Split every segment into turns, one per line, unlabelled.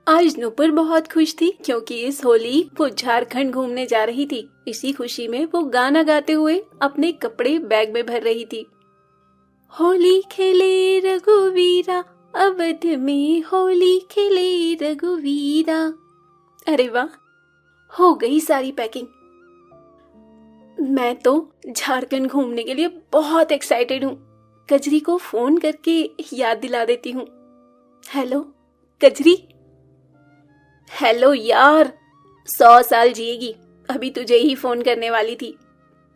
आज नुपुर बहुत खुश थी क्योंकि इस होली वो झारखंड घूमने जा रही थी। इसी खुशी में वो गाना गाते हुए अपने कपड़े बैग में भर रही थी। होली खेले रघुवीरा, अवध में होली खेले रघुवीरा। अरे वाह, हो गई सारी पैकिंग। मैं तो झारखंड घूमने के लिए बहुत एक्साइटेड हूँ। कजरी को फोन करके याद दिला देती हूँ। हेलो कजरी। हेलो यार, 100 साल जिएगी, अभी तुझे ही फोन करने वाली थी।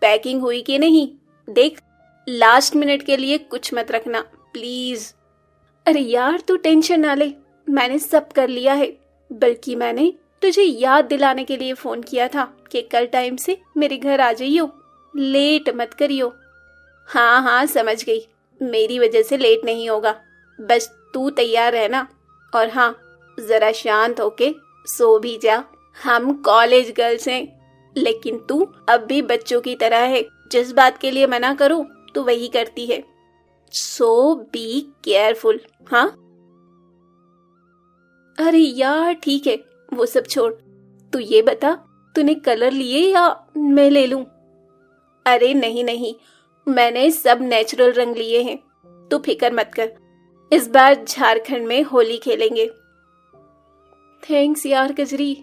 पैकिंग हुई कि नहीं देख, लास्ट मिनट के लिए कुछ मत रखना प्लीज। अरे यार तू टेंशन ना ले, मैंने सब कर लिया है। बल्कि मैंने तुझे याद दिलाने के लिए फोन किया था कि कल टाइम से मेरे घर आ जाइयो, लेट मत करियो। हाँ हाँ समझ गई, मेरी वजह से लेट नहीं होगा, बस तू तैयार रहना। और हाँ, जरा शांत होके सो भी जा। हम कॉलेज गर्ल्स हैं, लेकिन तू अब भी बच्चों की तरह है। जिस बात के लिए मना करूं तू वही करती है। सो बी केयरफुल। हाँ अरे यार ठीक है, वो सब छोड़। तू ये बता, तूने कलर लिए या मैं ले लूं? अरे नहीं नहीं, मैंने सब नेचुरल रंग लिए हैं, तू फिक्र मत कर। इस बार झारखंड में होली खेलेंगे। थैंक्स यार कजरी,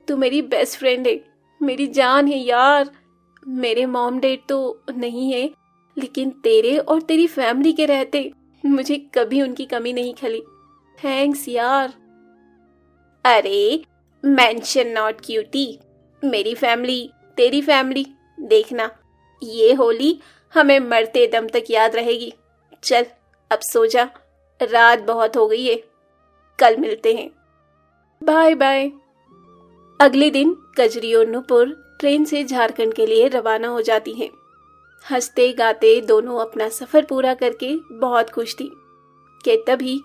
तू मेरी बेस्ट फ्रेंड है, मेरी जान है यार। मेरे मॉम डैड तो नहीं है, लेकिन तेरे और तेरी फैमिली के रहते मुझे कभी उनकी कमी नहीं खली। थैंक्स यार। अरे मेंशन नॉट क्यूटी, मेरी फैमिली तेरी फैमिली, देखना ये होली हमें मरते दम तक याद रहेगी। चल अब सो जा, रात बहुत हो गई है, कल मिलते हैं। Bye bye. अगले दिन कजरी और नुपुर ट्रेन से झारखंड के लिए रवाना हो जाती हैं। हंसते गाते दोनों अपना सफर पूरा करके बहुत खुश थी कि तभी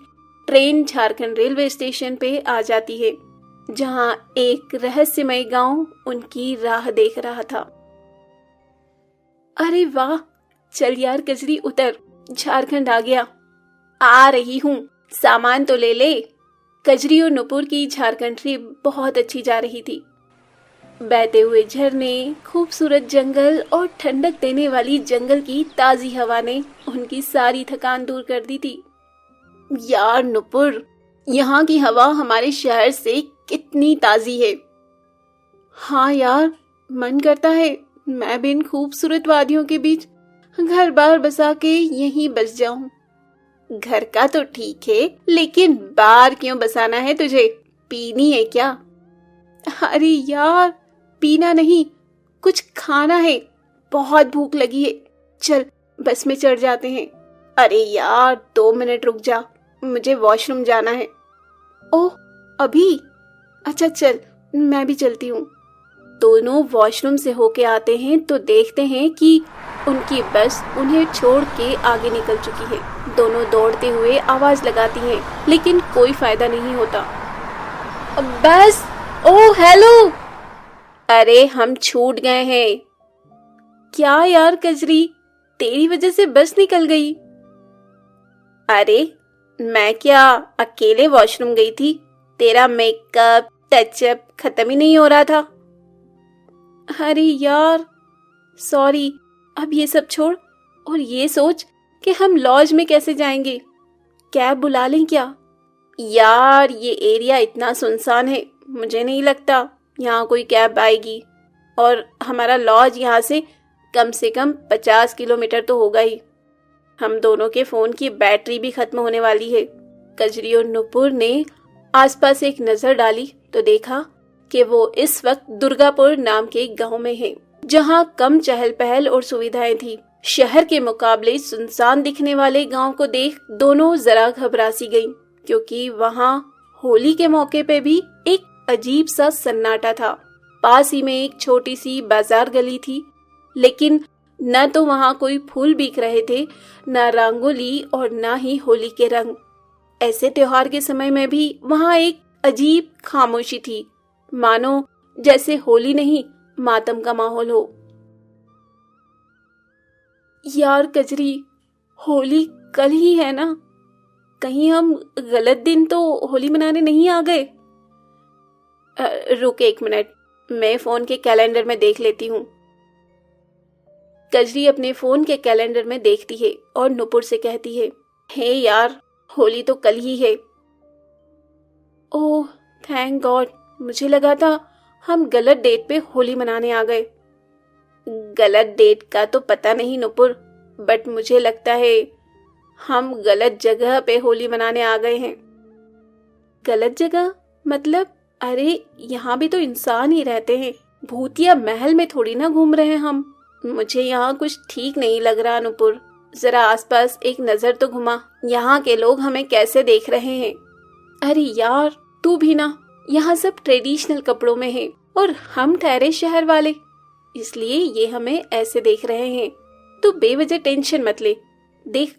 ट्रेन झारखंड रेलवे स्टेशन पे आ जाती है, जहां एक रहस्यमय गांव उनकी राह देख रहा था। अरे वाह, चल यार कजरी उतर, झारखंड आ गया। आ रही हूँ, सामान तो ले ले। कजरी और नुपुर की झारखंड ट्रिप बहुत अच्छी जा रही थी। बहते हुए झरने, खूबसूरत जंगल और ठंडक देने वाली जंगल की ताजी हवा ने उनकी सारी थकान दूर कर दी थी। यार नुपुर, यहाँ की हवा हमारे शहर से कितनी ताजी है। हाँ यार, मन करता है मैं भी इन खूबसूरत वादियों के बीच घर बार बसा के यहीं बस जाऊं। घर का तो ठीक है, लेकिन बार क्यों बसाना है तुझे? पीनी है क्या? अरे यार पीना नहीं, कुछ खाना है, बहुत भूख लगी है। चल बस में चढ़ जाते हैं। अरे यार 2 मिनट रुक जा, मुझे वॉशरूम जाना है। ओह अभी? अच्छा चल, मैं भी चलती हूँ। दोनों वॉशरूम से होके आते हैं तो देखते हैं कि उनकी बस उन्हें छोड़ के आगे निकल चुकी है। दोनों दौड़ते हुए आवाज लगाती हैं, लेकिन कोई फायदा नहीं होता। बस, ओह हेलो। अरे हम छूट गए हैं। क्या यार कजरी, तेरी वजह से बस निकल गई। अरे मैं क्या अकेले वॉशरूम गई थी? तेरा मेकअप टचअप खत्म ही नहीं हो रहा था। अरे यार सॉरी, अब ये सब छोड़ और ये सोच कि हम लॉज में कैसे जाएंगे। कैब बुला लें क्या? यार ये एरिया इतना सुनसान है, मुझे नहीं लगता यहाँ कोई कैब आएगी। और हमारा लॉज यहाँ से कम 50 किलोमीटर तो होगा ही। हम दोनों के फोन की बैटरी भी खत्म होने वाली है। कजरी और नुपुर ने आसपास एक नजर डाली तो देखा कि वो इस वक्त दुर्गापुर नाम के एक गांव में है, जहां कम चहल पहल और सुविधाएं थी। शहर के मुकाबले सुनसान दिखने वाले गांव को देख दोनों जरा घबरा सी गईं, क्योंकि वहां होली के मौके पे भी एक अजीब सा सन्नाटा था। पास ही में एक छोटी सी बाजार गली थी, लेकिन न तो वहां कोई फूल बिक रहे थे, न रंगोली और न ही होली के रंग। ऐसे त्योहार के समय में भी वहां एक अजीब खामोशी थी, मानो जैसे होली नहीं मातम का माहौल हो। यार कजरी, होली कल ही है ना? कहीं हम गलत दिन तो होली मनाने नहीं आ गए? रुक 1 मिनट, मैं फोन के कैलेंडर में देख लेती हूँ। कजरी अपने फोन के कैलेंडर में देखती है और नुपुर से कहती है, हे यार, होली तो कल ही है। ओह थैंक गॉड, मुझे लगा था हम गलत डेट पे होली मनाने आ गए। गलत डेट का तो पता नहीं नुपुर, बट मुझे लगता है हम गलत जगह पे होली मनाने आ गए हैं। गलत जगह मतलब? अरे यहाँ भी तो इंसान ही रहते हैं, भूतिया महल में थोड़ी ना घूम रहे हैं हम। मुझे यहाँ कुछ ठीक नहीं लग रहा नुपुर, जरा आसपास एक नजर तो घुमा, यहाँ के लोग हमें कैसे देख रहे हैं। अरे यार तू भी ना, यहाँ सब ट्रेडिशनल कपड़ों में है और हम ठहरे शहर वाले, इसलिए ये हमें ऐसे देख रहे हैं। तू बेवजह टेंशन मत ले। देख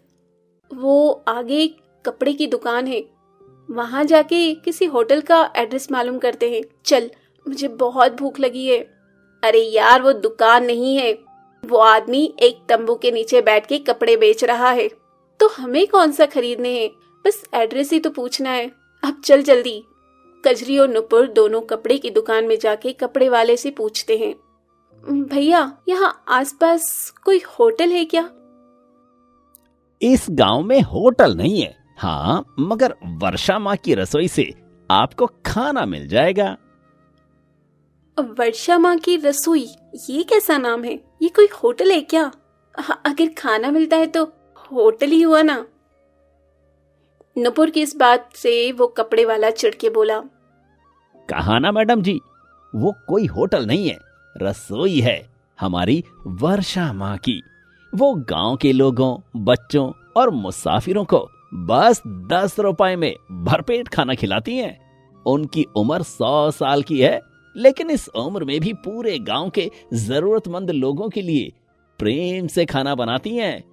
वो आगे एक कपड़े की दुकान है, वहां जाके किसी होटल का एड्रेस मालूम करते हैं। चल, मुझे बहुत भूख लगी है। अरे यार वो दुकान नहीं है, वो आदमी एक तंबू के नीचे बैठ के कपड़े बेच रहा है। तो हमें कौन सा खरीदने हैं, बस एड्रेस ही तो पूछना है। अब चल जल्दी। कजरी और नुपुर दोनों कपड़े की दुकान में जाके कपड़े वाले से पूछते हैं, भैया यहाँ आसपास कोई होटल है क्या?
इस गांव में होटल नहीं है, हाँ, मगर वर्षा माँ की रसोई से आपको खाना मिल जाएगा।
वर्षा माँ की रसोई, ये कैसा नाम है? ये कोई होटल है क्या? अगर खाना मिलता है तो होटल ही हुआ ना। नुपुर की इस बात से वो कपड़े वाला चिढ़ के बोला,
कहा ना मैडम जी, वो कोई होटल नहीं है, रसोई है हमारी वर्षा माँ की। वो गांव के लोगों, बच्चों और मुसाफिरों को बस 10 रुपए में भरपेट खाना खिलाती हैं। उनकी उम्र 100 साल की है, लेकिन इस उम्र में भी पूरे गांव के जरूरतमंद लोगों के लिए प्रेम से खाना बनाती हैं।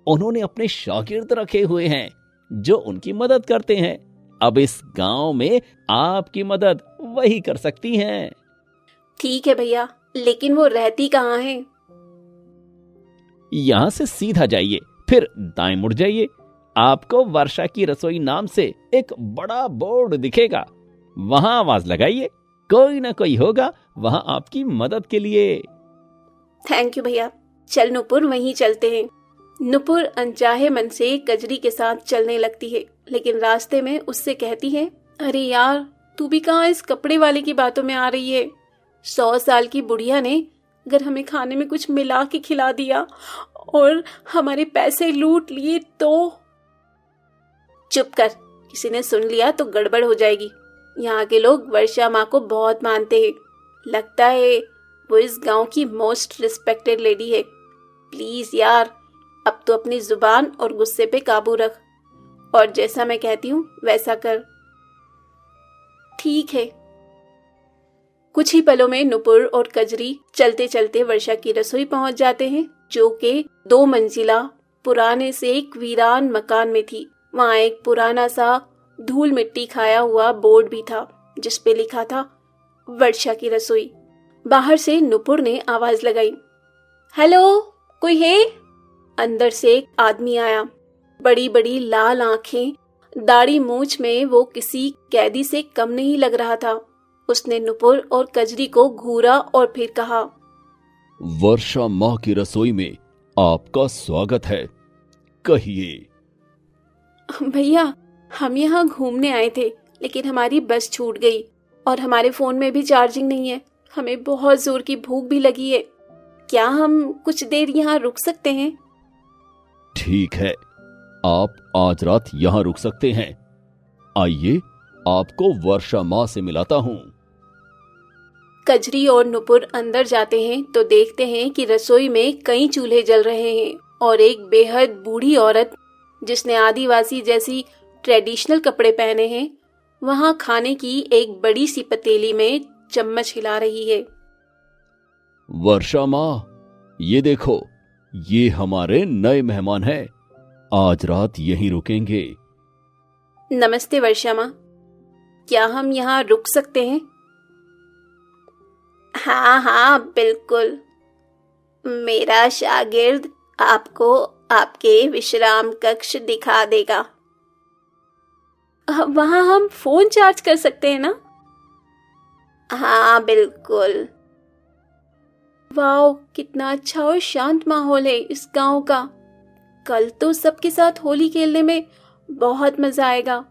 उन्होंने अपने शागिर्द रखे हुए हैं जो उनकी मदद करते हैं। अब इस गांव में आपकी मदद वही कर सकती हैं।
ठीक है भैया, लेकिन वो रहती कहाँ है?
यहां से सीधा जाइए, फिर दाएं मुड़ जाइए, आपको वर्षा की रसोई नाम से एक बड़ा बोर्ड दिखेगा। वहां आवाज लगाइए, कोई ना कोई होगा वहां आपकी मदद के लिए।
थैंक यू भैया, चल नुपुर वहीं चलते हैं। नुपुर अनचाहे मन से कजरी के साथ चलने लगती है, लेकिन रास्ते में उससे कहती है, अरे यार तू भी कहाँ इस कपड़े वाले की बातों में आ रही है? 100 साल की बुढ़िया ने अगर हमें खाने में कुछ मिला के खिला दिया और हमारे पैसे लूट लिए तो? चुप कर, किसी ने सुन लिया तो गड़बड़ हो जाएगी। यहाँ के लोग वर्षा माँ को बहुत मानते हैं, लगता है वो इस गांव की मोस्ट रिस्पेक्टेड लेडी है। प्लीज यार, अब तो अपनी जुबान और गुस्से पे काबू रख और जैसा मैं कहती हूँ वैसा कर। ठीक है। कुछ ही पलों में नुपुर और कजरी चलते चलते वर्षा की रसोई पहुंच जाते हैं, जो कि 2 मंजिला पुराने से एक वीरान मकान में थी। वहां एक पुराना सा धूल मिट्टी खाया हुआ बोर्ड भी था, जिस पे लिखा था वर्षा की रसोई। बाहर से नुपुर ने आवाज लगाई, हेलो, कोई है? अंदर से एक आदमी आया, बड़ी बड़ी लाल आंखें, दाढ़ी मूंछ में वो किसी कैदी से कम नहीं लग रहा था। उसने नुपुर और कजरी को घूरा और फिर कहा,
वर्षा माँ की रसोई में आपका स्वागत है, कहिए।
भैया, हम यहाँ घूमने आए थे, लेकिन हमारी बस छूट गई और हमारे फोन में भी चार्जिंग नहीं है। हमें बहुत जोर की भूख भी लगी है, क्या हम कुछ देर यहाँ रुक सकते हैं?
ठीक है, आप आज रात यहाँ रुक सकते हैं। आइए, आपको वर्षा माँ से मिलाता हूँ।
कजरी और नुपुर अंदर जाते हैं तो देखते हैं कि रसोई में कई चूल्हे जल रहे हैं और एक बेहद बूढ़ी औरत, जिसने आदिवासी जैसी ट्रेडिशनल कपड़े पहने हैं, वहां खाने की एक बड़ी सी पतीली में चम्मच हिला रही है।
वर्षा माँ, ये देखो, ये हमारे नए मेहमान हैं, आज रात यहीं रुकेंगे।
नमस्ते वर्षा माँ, क्या हम यहाँ रुक सकते हैं? हाँ हाँ बिल्कुल, मेरा शागिर्द आपको आपके विश्राम कक्ष दिखा देगा। वहां हम फोन चार्ज कर सकते हैं ना? हाँ बिल्कुल। वाह, कितना अच्छा और शांत माहौल है इस गांव का। कल तो सबके साथ होली खेलने में बहुत मजा आएगा।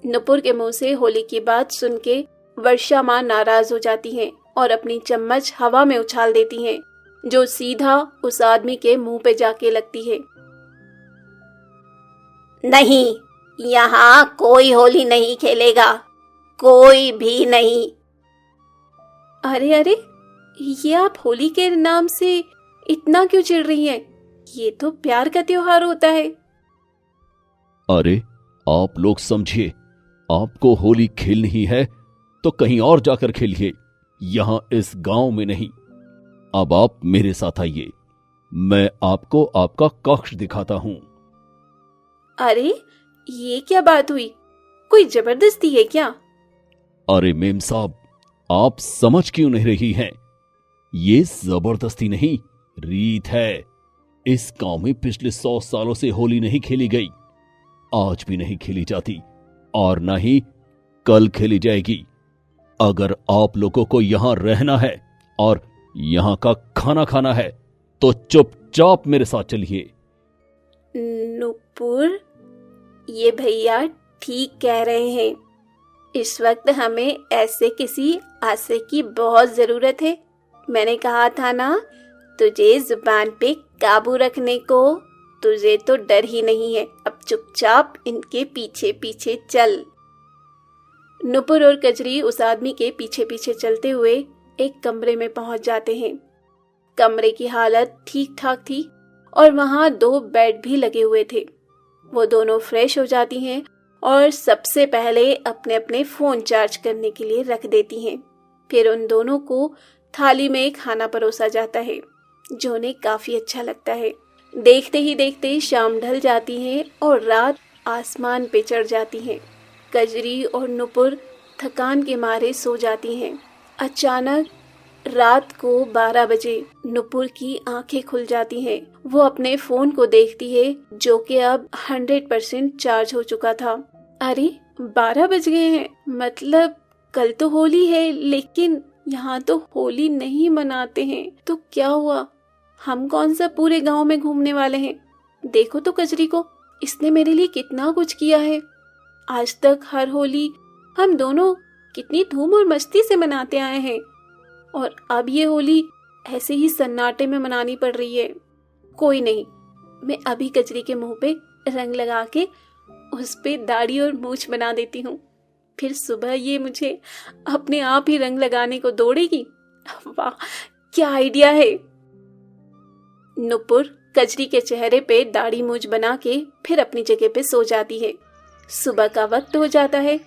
नुपुर के मुंह से होली की बात सुन के वर्षा माँ नाराज हो जाती हैं और अपनी चम्मच हवा में उछाल देती हैं, जो सीधा उस आदमी के मुंह पे जाके लगती है। नहीं, यहाँ कोई होली नहीं खेलेगा, कोई भी नहीं। अरे अरे, ये आप होली के नाम से इतना क्यों चिढ़ रही हैं? ये तो प्यार का त्योहार होता है।
अरे आप लोग समझिए, आपको होली खेलनी ही है तो कहीं और जाकर खेलिए, यहां इस गांव में नहीं। अब आप मेरे साथ आइए, मैं आपको आपका कक्ष दिखाता हूं।
अरे ये क्या बात हुई? कोई जबरदस्ती है क्या?
अरे मेम साहब, आप समझ क्यों नहीं रही हैं? ये जबरदस्ती नहीं, रीत है। इस गांव में पिछले 100 सालों से होली नहीं खेली गई, आज भी नहीं खेली जाती और ना ही कल खेली जाएगी। अगर आप लोगों को यहां रहना है और यहां का खाना खाना है तो चुपचाप मेरे साथ चलिए।
नुपुर, ये भैया ठीक कह रहे हैं। इस वक्त हमें ऐसे किसी आसे की बहुत जरूरत है। मैंने कहा था ना तुझे जुबान पे काबू रखने को। तुझे तो डर ही नहीं है। अब चुपचाप इनके पीछे पीछे चल। नुपुर और कजरी उस आदमी के पीछे पीछे चलते हुए एक कमरे में पहुंच जाते हैं। कमरे की हालत ठीक ठाक थी और वहां 2 बेड भी लगे हुए थे। वो दोनों फ्रेश हो जाती हैं और सबसे पहले अपने अपने फोन चार्ज करने के लिए रख देती हैं। फिर उन दोनों को थाली में खाना परोसा जाता है, जो उन्हें काफी अच्छा लगता है। देखते ही देखते शाम ढल जाती है और रात आसमान पे चढ़ जाती है। कजरी और नुपुर थकान के मारे सो जाती हैं। अचानक रात को 12 बजे नुपुर की आंखें खुल जाती हैं। वो अपने फोन को देखती है, जो कि अब 100% चार्ज हो चुका था। अरे 12 बज गए हैं, मतलब कल तो होली है, लेकिन यहाँ तो होली नहीं मनाते हैं। तो क्या हुआ? हम कौन सा पूरे गांव में घूमने वाले हैं? देखो तो कजरी को, इसने मेरे लिए कितना कुछ किया है। आज तक हर होली हम दोनों कितनी धूम और मस्ती से मनाते आए हैं, और अब ये होली ऐसे ही सन्नाटे में मनानी पड़ रही है। कोई नहीं, मैं अभी कजरी के मुंह पे रंग लगा के उस पे दाढ़ी और मूछ बना देती हूँ। फिर सुबह ये मुझे अपने आप ही रंग लगाने को दौड़ेगी। वाह, क्या आइडिया है। नुपुर कजरी के चेहरे पे दाढ़ी मूछ बना के फिर अपनी जगह पे सो जाती है। सुबह का वक्त हो जाता है।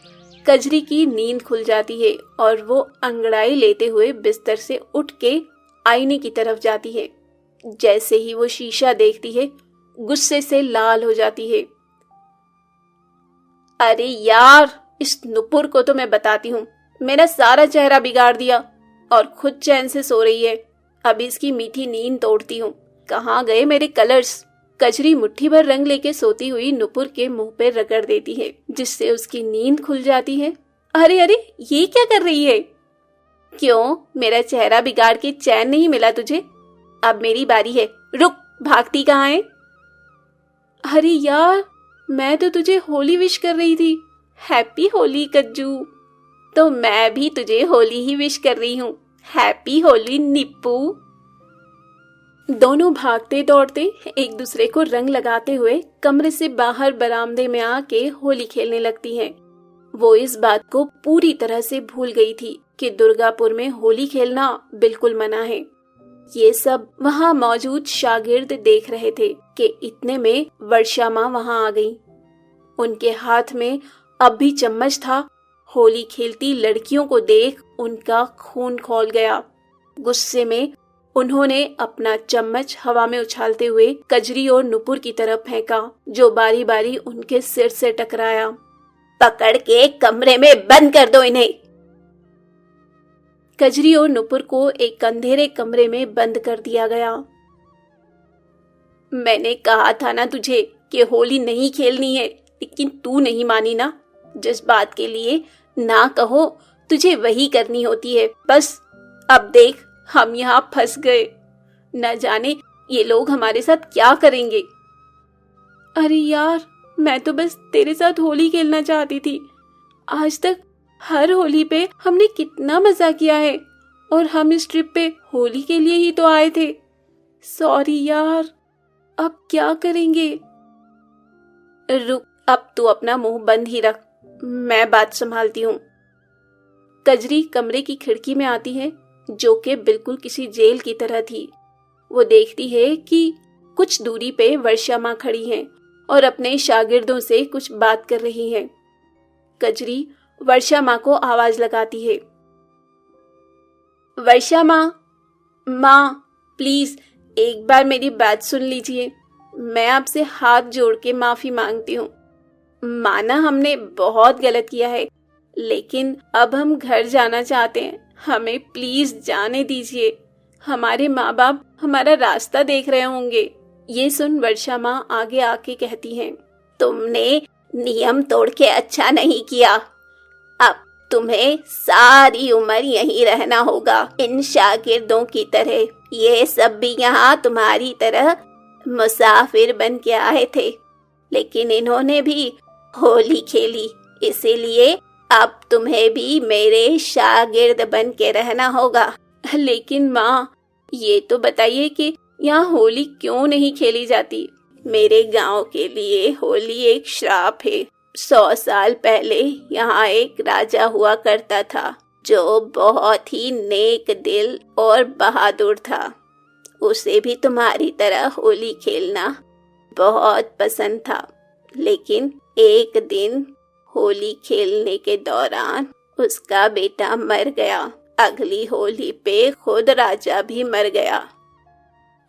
कजरी की नींद खुल जाती है और वो अंगड़ाई लेते हुए बिस्तर से उठ के आईने की तरफ जाती है। जैसे ही वो शीशा देखती है, गुस्से से लाल हो जाती है। अरे यार, इस नुपुर को तो मैं बताती हूँ, मेरा सारा चेहरा बिगाड़ दिया और खुद चैन से सो रही है। अब इसकी मीठी नींद तोड़ती हूँ। कहाँ गए मेरे कलर्स? कजरी मुट्ठी भर रंग लेके सोती हुई नुपुर के मुंह पे रगड़ देती है, जिससे उसकी नींद खुल जाती है। अरे अरे, ये क्या कर रही है? क्यों, मेरा चेहरा बिगाड़ के चैन नहीं मिला तुझे? अब मेरी बारी है, रुक, भागती कहाँ है? अरे यार, मैं तो तुझे होली विश कर रही थी। हैप्पी होली कज्जू। तो मैं भी तुझे होली ही विश कर रही हूँ। हैप्पी होली निप्पू। दोनों भागते दौड़ते एक दूसरे को रंग लगाते हुए कमरे से बाहर बरामदे में आके होली खेलने लगती हैं। वो इस बात को पूरी तरह से भूल गई थी कि दुर्गापुर में होली खेलना बिल्कुल मना है। ये सब वहाँ मौजूद शागिर्द देख रहे थे कि इतने में वर्षा माँ वहाँ आ गई। उनके हाथ में अब भी चम्मच था। होली खेलती लड़कियों को देख उनका खून खौल गया। गुस्से में उन्होंने अपना चम्मच हवा में उछालते हुए कजरी और नुपुर की तरफ फेंका, जो बारी बारी उनके सिर से टकराया। पकड़ के कमरे में बंद कर दो इन्हें। कजरी और नुपुर को एक अंधेरे कमरे में बंद कर दिया गया। मैंने कहा था ना तुझे कि होली नहीं खेलनी है, लेकिन तू नहीं मानी ना। जिस बात के लिए ना कहो तुझे वही करनी होती है बस। अब देख, हम यहाँ फंस गए। न जाने ये लोग हमारे साथ क्या करेंगे। अरे यार, मैं तो बस तेरे साथ होली खेलना चाहती थी। आज तक हर होली पे हमने कितना मजा किया है, और हम इस ट्रिप पे होली के लिए ही तो आए थे। सॉरी यार, अब क्या करेंगे। रुक, अब तू अपना मुंह बंद ही रख, मैं बात संभालती हूँ। कजरी कमरे की खिड़की में आती है, जो कि बिल्कुल किसी जेल की तरह थी। वो देखती है कि कुछ दूरी पे वर्षा माँ खड़ी हैं और अपने शागिर्दों से कुछ बात कर रही हैं। कजरी वर्षा माँ को आवाज लगाती है, वर्षा माँ, प्लीज एक बार मेरी बात सुन लीजिए। मैं आपसे हाथ जोड़ के माफी मांगती हूँ। माना हमने बहुत गलत किया है, लेकिन अब हम घर जाना चाहते हैं। हमें प्लीज जाने दीजिए। हमारे माँ बाप हमारा रास्ता देख रहे होंगे। ये सुन वर्षा माँ आगे आके कहती हैं, तुमने नियम तोड़ के अच्छा नहीं किया। अब तुम्हें सारी उम्र यहीं रहना होगा, इन शागिर्दों की तरह। ये सब भी यहाँ तुम्हारी तरह मुसाफिर बन के आए थे, लेकिन इन्होंने भी होली खेली, इसीलिए अब तुम्हें भी मेरे शागिर्द बन के रहना होगा। लेकिन माँ, ये तो बताइए कि यहाँ होली क्यों नहीं खेली जाती। मेरे गांव के लिए होली एक श्राप है। 100 साल पहले यहाँ एक राजा हुआ करता था, जो बहुत ही नेक दिल और बहादुर था। उसे भी तुम्हारी तरह होली खेलना बहुत पसंद था, लेकिन एक दिन होली खेलने के दौरान उसका बेटा मर गया। अगली होली पे खुद राजा भी मर गया।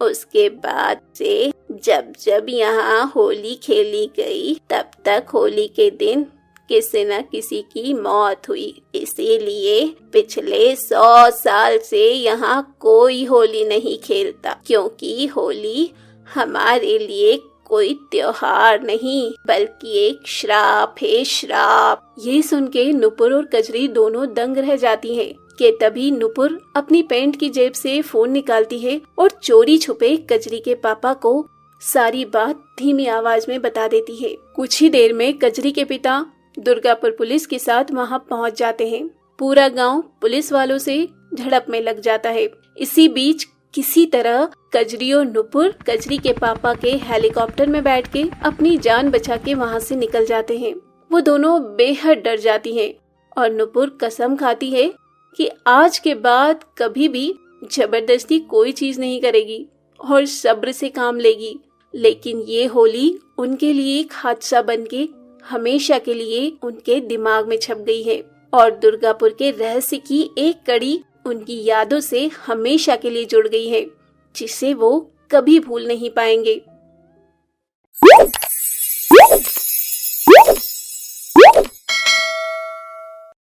उसके बाद से जब जब यहाँ होली खेली गई, तब तक होली के दिन किसी न किसी की मौत हुई। इसीलिए पिछले 100 साल से यहाँ कोई होली नहीं खेलता, क्योंकि होली हमारे लिए कोई त्योहार नहीं, बल्कि एक श्राप है, श्राप। ये सुन के नुपुर और कजरी दोनों दंग रह जाती हैं कि तभी नुपुर अपनी पैंट की जेब से फोन निकालती है और चोरी छुपे कजरी के पापा को सारी बात धीमी आवाज में बता देती है। कुछ ही देर में कजरी के पिता दुर्गापुर पुलिस के साथ वहां पहुंच जाते हैं। पूरा गांव पुलिस वालों से झड़प में लग जाता है। इसी बीच किसी तरह कजरी और नुपुर कजरी के पापा के हेलीकॉप्टर में बैठ के अपनी जान बचा के वहां से निकल जाते हैं। वो दोनों बेहद डर जाती हैं और नुपुर कसम खाती है कि आज के बाद कभी भी जबरदस्ती कोई चीज नहीं करेगी और सब्र से काम लेगी। लेकिन ये होली उनके लिए एक हादसा बन के हमेशा के लिए उनके दिमाग में छप गई है और दुर्गापुर के रहस्य की एक कड़ी उनकी यादों से हमेशा के लिए जुड़ गई है, जिसे वो कभी भूल नहीं पाएंगे।